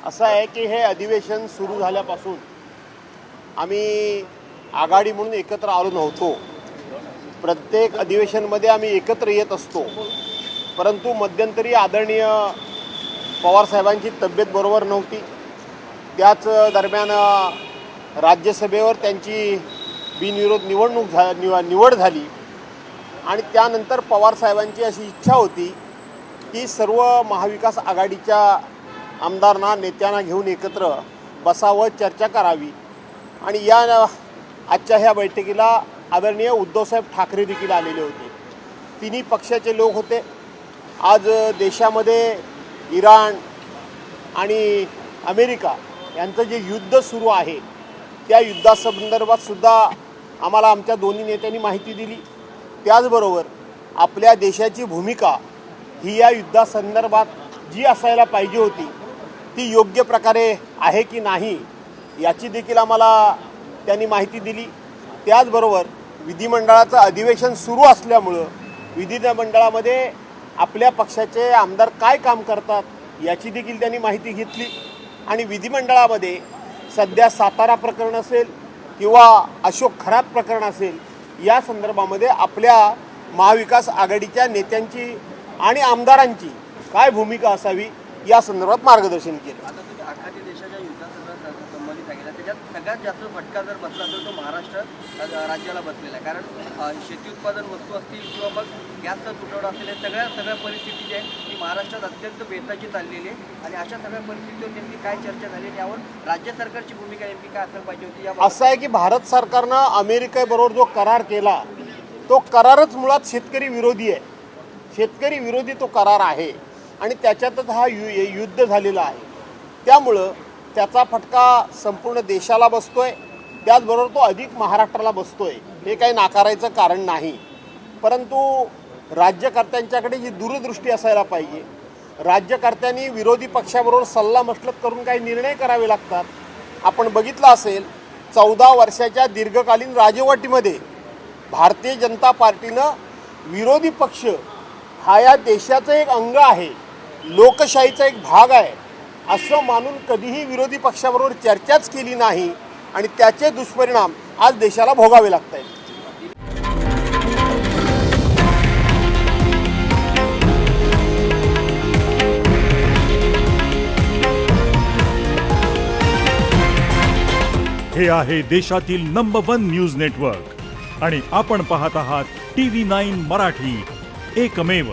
असं आहे की हे अधिवेशन सुरू झाल्यापासून आम्ही आघाडी म्हणून एकत्र आलो नव्हतो। प्रत्येक अधिवेशनमध्ये आम्ही एकत्र येत असतो, परंतु मध्यंतरी आदरणीय पवार साहेबांची तब्येत बरोबर नव्हती। त्याच दरम्यान राज्यसभेवर त्यांची बिनविरोध निवड झाली आणि त्यानंतर पवार साहेबांची अशी इच्छा होती की सर्व महाविकास आघाडीच्या आमदारांना नेत्यांना घेऊन एकत्र बसावं, चर्चा करावी। आणि या आजच्या ह्या बैठकीला आदरणीय उद्धवसाहेब ठाकरे देखील आलेले होते। तिन्ही पक्षाचे लोक होते। आज देशामध्ये इराण आणि अमेरिका यांचं जे युद्ध सुरू आहे त्या युद्धासंदर्भात सुद्धा आम्हाला आमच्या दोन्ही नेत्यांनी माहिती दिली। त्याचबरोबर आपल्या देशाची भूमिका ही या युद्धासंदर्भात जी असायला पाहिजे होती ती योग्य प्रकारे आहे की नाही याची देखील आम्हाला त्यांनी माहिती दिली। त्याचबरोबर विधिमंडळाचं अधिवेशन सुरू असल्यामुळं विधिमंडळामध्ये आपल्या पक्षाचे आमदार काय काम करतात याची देखील त्यांनी माहिती घेतली। आणि विधिमंडळामध्ये सध्या सातारा प्रकरण असेल किंवा अशोक खरात प्रकरण असेल या संदर्भामध्ये आपल्या महाविकास आघाडीच्या नेत्यांची आणि आमदारांची काय भूमिका असावी या संदर्भात मार्गदर्शन केलं। आता तुम्ही आखाती देशाच्या युद्धासंदर्भात संबंधित आहे, त्याच्यात सगळ्यात जास्त फटका जर बसला तर तो महाराष्ट्र राज्याला बसलेला आहे। कारण शेती उत्पादन वस्तू असतील किंवा मग गॅसचा तुटवडा असेल, सगळ्या परिस्थिती जी आहे ती महाराष्ट्रात अत्यंत बेताची चाललेली आहे। आणि अशा सगळ्या परिस्थितीवर नेमकी काय चर्चा झाली, यावर राज्य सरकारची भूमिका नेमकी काय असलं पाहिजे होती? असं आहे की भारत सरकारनं अमेरिकेबरोबर जो करार केला तो करारच मुळात शेतकरी विरोधी आहे। शेतकरी विरोधी तो करार आहे आणि त्याच्यातच हा युद्ध झालेला आहे। त्यामुळं त्याचा फटका संपूर्ण देशाला बसतोय, त्याचबरोबर तो अधिक महाराष्ट्राला बसतोय, हे काही नाकारायचं कारण नाही। परंतु राज्यकर्त्यांच्याकडे जी दूरदृष्टी असायला पाहिजे। राज्यकर्त्यांनी विरोधी पक्षाबरोबर सल्लामसलत करून काही निर्णय करावे लागतात। आपण बघितलं असेल 14 वर्षाच्या दीर्घकालीन राजवटीमध्ये भारतीय जनता पार्टीनं विरोधी पक्ष हा या देशाचं एक अंग आहे, लोकशाहीचा एक भाग आहे असं मानून कधीही विरोधी पक्षाबरोबर चर्चाच केली नाही आणि त्याचे दुष्परिणाम आज देशाला भोगावे लागत आहेत। हे आहे देशातील नंबर 1 न्यूज नेटवर्क आणि आपण पाहत आहात TV9 मराठी, एकमेव।